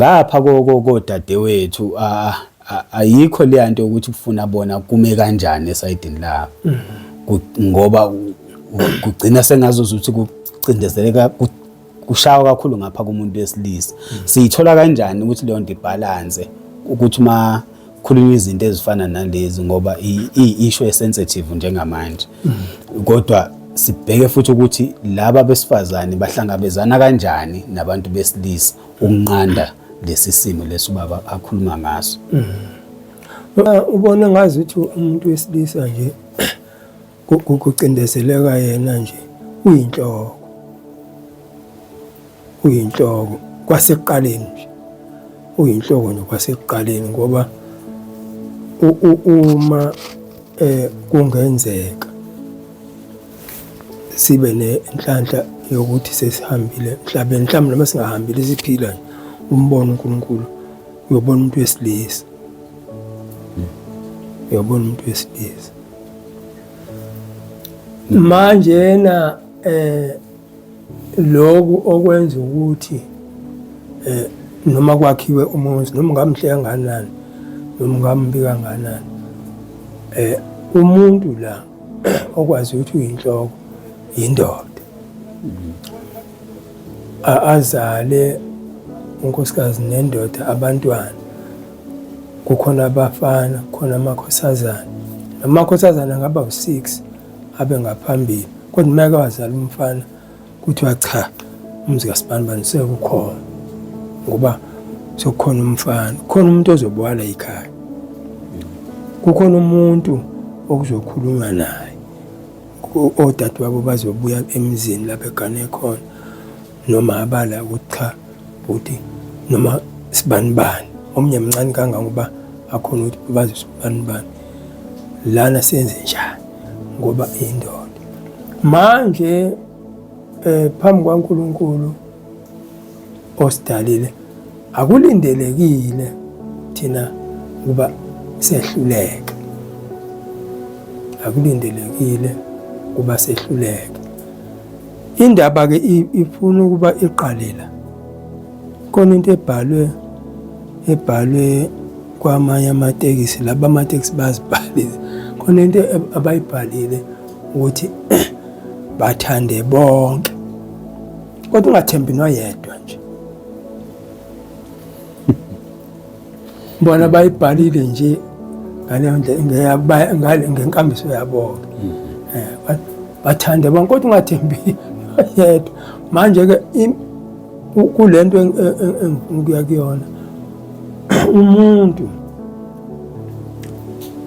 Lapha kodadewethu ayikho le nto ukuthi kufuna bona kume kanjani esayidini labo. Ngoba kugcina sengazuza ukuthi kucindezeleka kushawa kakhulu ngapha kumuntu wesilisa. Siyithola kanjani ukuthi leyo nto ibalance ukuthi uma khulunywa izinto ezifana nalezi ngoba i-issue esensitive njengamanje. Kodwa sibheke futhi ukuthi laba besifazane bahlangabezana kanjani nabantu besilisa ukunqanda lesi simo lesibaba akhuluma ngaso. Ubona ngazi ukuthi umuntu wesilisa nje kucindezeleka yena nje uyinhloko kwasekuqaleni nje uyinhloko nje kwasekuqaleni ngoba uma kungenzeka sibe nenhlanhla yokuthi sesihambile emhlabeni mhlawumbe noma singahambile siphila nje umbono uNkulunkulu uyobona umuntu wesilisa uyobona umuntu wesilisa manje yena lokhu okwenza ukuthi noma kwakhiwe umuzi noma ngamhle kanganani noma ngambi kanganani umuntu la okwazi ukuthi uyinhloko indoda azale unkosikazi nendoda abantwana kukhona abafana kukhona amakhosazana namakhosazana ngaba u6 abe ngaphambili kodwa uma kwazala umfana kuthiwa cha umzi kaSibanibani sekukhona ngoba sokukhona umfana khona umuntu ozobwala ekhaya kukhona umuntu okuzokhulunywa naye odadewabo bazobuya emzini lapha egane khona noma abala ukuthi cha futhi noma Sibanibani omnye mncane kangangoba akhona ukuthi bazi Sibanibani lana senze njani ngoba indoda manje phambi kwaNkulunkulu osidalile akulindelekile thina kuba sehluleke akulindelekile kuba sehluleke indaba ke ifuna ukuba iqalela khona into ebhalwe kwamanye amatekisi laba amatekisi bazibhalile khona into abayibhalile ukuthi bathande bonke kodwa ungathembi noyedwa nje bona bayibhalile nje ngaleyo ndlela ngenkambiso yabo bathande bonke kodwa ungathembi noyedwa manje ke kulento engifuna kuyona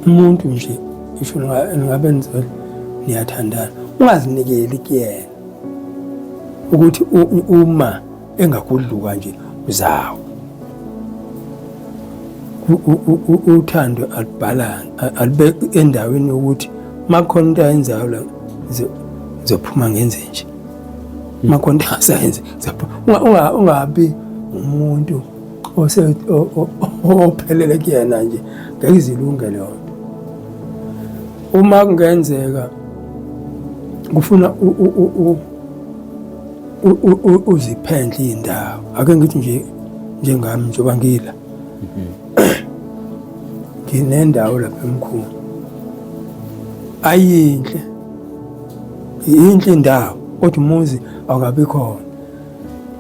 umuntu nje isho ngabe nizwe niyathandana ungazinikeli kuyena ukuthi uma engakudluka nje uzawo uthando alibe endaweni ukuthi makhona into ayenzayo la zophuma ngenze nje makhona into asayenze ungabi umuntu ophelele kuyena nje ngeke izilunge leyo uma kungenzeka kufuna uziphendle indawo ake ngithi nje njengami njoba ngila nginendawo lapha emkhulu ayinhle indawo kodwa umuzi awukabi khona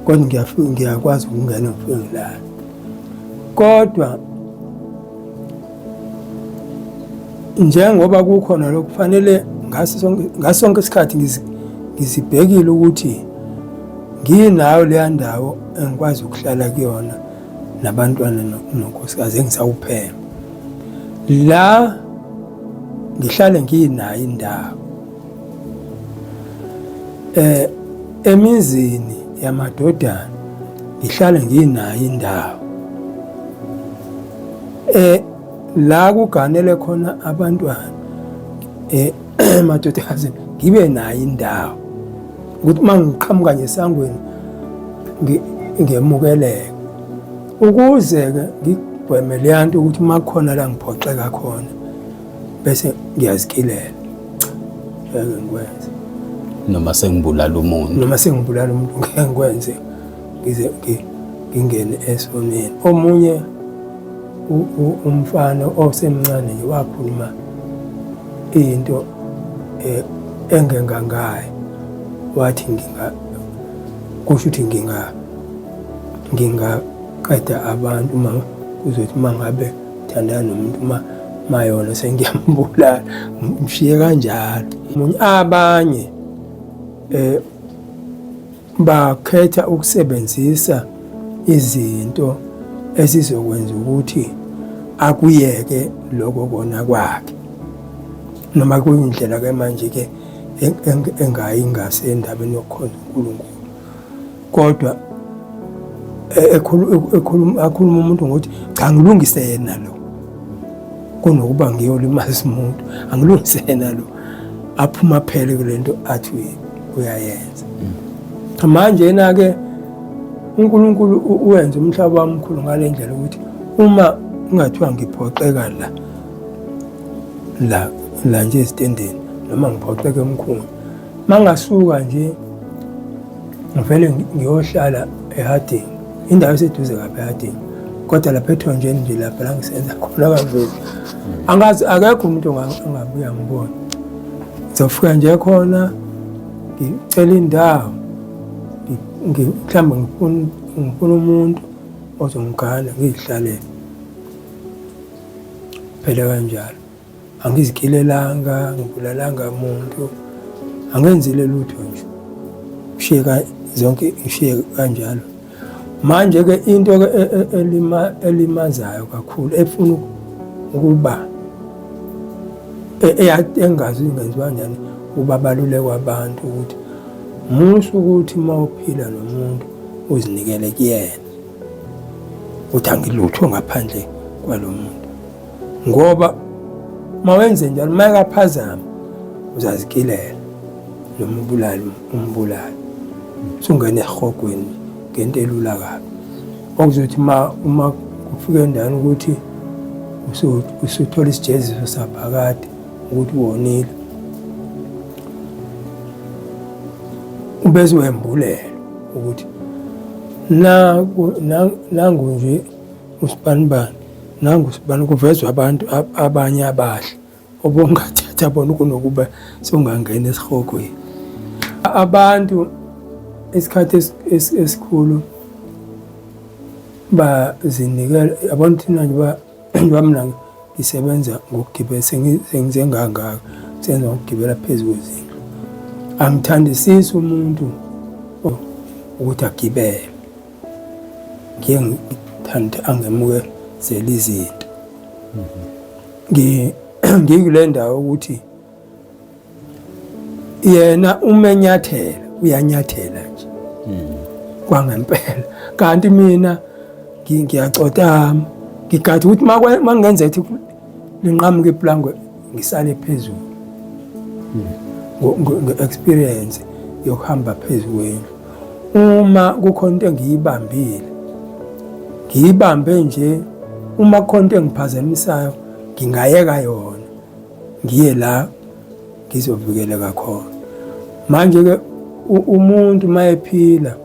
kodwa ngiyakwazi ukungena ngifike la kodwa njengoba kukhona lokho kufanele ngasonke isikhathi ngizibhekile ukuthi nginayo le ndawo engikwazi ukuhlala kuyona nabantwana nonkosikazi engisawuphema la ngihlale nginayo indawo emizini yamadodana ngihlale nginayo indawo la kuganele khona abantwana emadodakazi ngibe nayo indawo ukuthi mangiqhamuka ngesangweni ngemukeleke ukuze ke ngigweme leyanto ukuthi makhona la ngiphoxeka khona bese ngiyazikhilela ngikwenze noma sengibulala umuntu ngeke ngikwenze ngize ngingene esonweni. Omunye umfana osemncane nje wakhuluma into engengangayo, wathi kusho ukuthi ngingaqeda abantu uma kuzothi uma ngabe thandana nomuntu mayona sengiyambulala, ngishiye kanjalo. Abanye bakhetha ukusebenzisa izinto ezizokwenza ukuthi akuyeke lokho kona kwakhe, noma kuyindlela ke manje-ke engayingase endabeni yokukhonza uNkulunkulu. Kodwa akhuluma umuntu ngokuthi cha ngilungise yena lo, kunokuba ngiyolimaza umuntu, angilungise yena lo, aphuma phele kule nto athi uyayenza. Manje yena-ke uNkulunkulu uwenza umhlaba wami mkhulu ngale ndlela ukuthi uma kungathiwa ngiphoxeka la nje esitendeni noma ngiphoxeke emkhulu, mangasuka nje ngivele ngiyohlala eHarding, indawo eseduze kapha eHarding, kodwa lapha ethonjeni nje lapha la ngisenza khona kavele angazi akekho umuntu angabuya ngibona. Ngizofika nje khona ngicela indawo, mhlawumbe ngifuna umuntu ozongigana ngiyihlalele phela kanjalo. Angizigilelanga, ngibulalanga umuntu, angenzile lutho nje, ngishiye kanjalo. Manje-ke into-ke elimazayo kakhulu efuna ukuba engazi ingenziwa kanjani ukuba baluleke kwabantu ukuthi musu ukuthi uma uphila nomuntu uzinikele kuyena, uthi angilutho ngaphandle kwalo muntu, ngoba uma wenze njalo mayekaphazama uzazikilela noma umbulali sungene ehogweni ngento elula kabi, okuzothi uma kufika endaweni ukuthi usuthola isijeziso saphakade ukuthi wonile, ubese wembulela ukuthi nangu nje usibanibani, nangu usibani, kuvezwa abantu abanye abahle obungathatha bona kunokuba songangena esihogweni. Abantu isikhathi esikhulu bazinikela, yabona thina nje bamna ngisebenza ngokugibela, sengize ngangaka senza ngokugibela phezu kwezindlu. Angithandisisi umuntu ukuthi agibele, ngiye ngithanda angemukezela izinto. Ngikule ndawo ukuthi yena umenyathela uyanyathela nje kwangempela, kanti mina ngiyacotama, ngigada ukuthi mangenza ethi linqamuke iplangwe ngisale phezulu nge-experience yokuhamba phezu kwendlu. Uma kukhona into ngiyibambe nje, uma kukhona into engiphazamisayo ngingayeka yona, ngiye la ngizovikeleka khona. Manje-ke umuntu mayephila,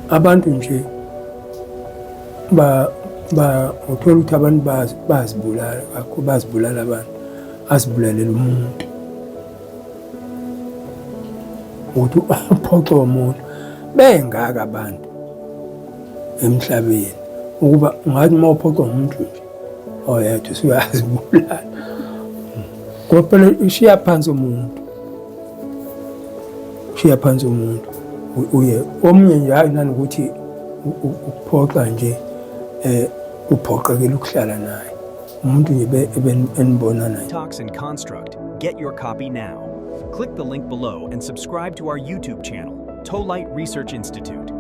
abantu nje uthola ukuthi abantu bazibulala kakhulu, bazibulala abantu, azibulalela umuntu ukuthi uphoxe umuntu. Bengaka abantu emhlabeni ukuba ungathi uma uphoxe umuntu nje oyedwa usuyazibulala, ngoba phela ishiya phansi umuntu, ushiya phansi umuntu. Uye omunye nje hayi nanokuthi uphoxa nje uphoxekela ukuhlala naye umuntu nje enibona naye. Toxin Construct. Get your copy now. Click the link below and subscribe to our YouTube channel, Tolite Research Institute.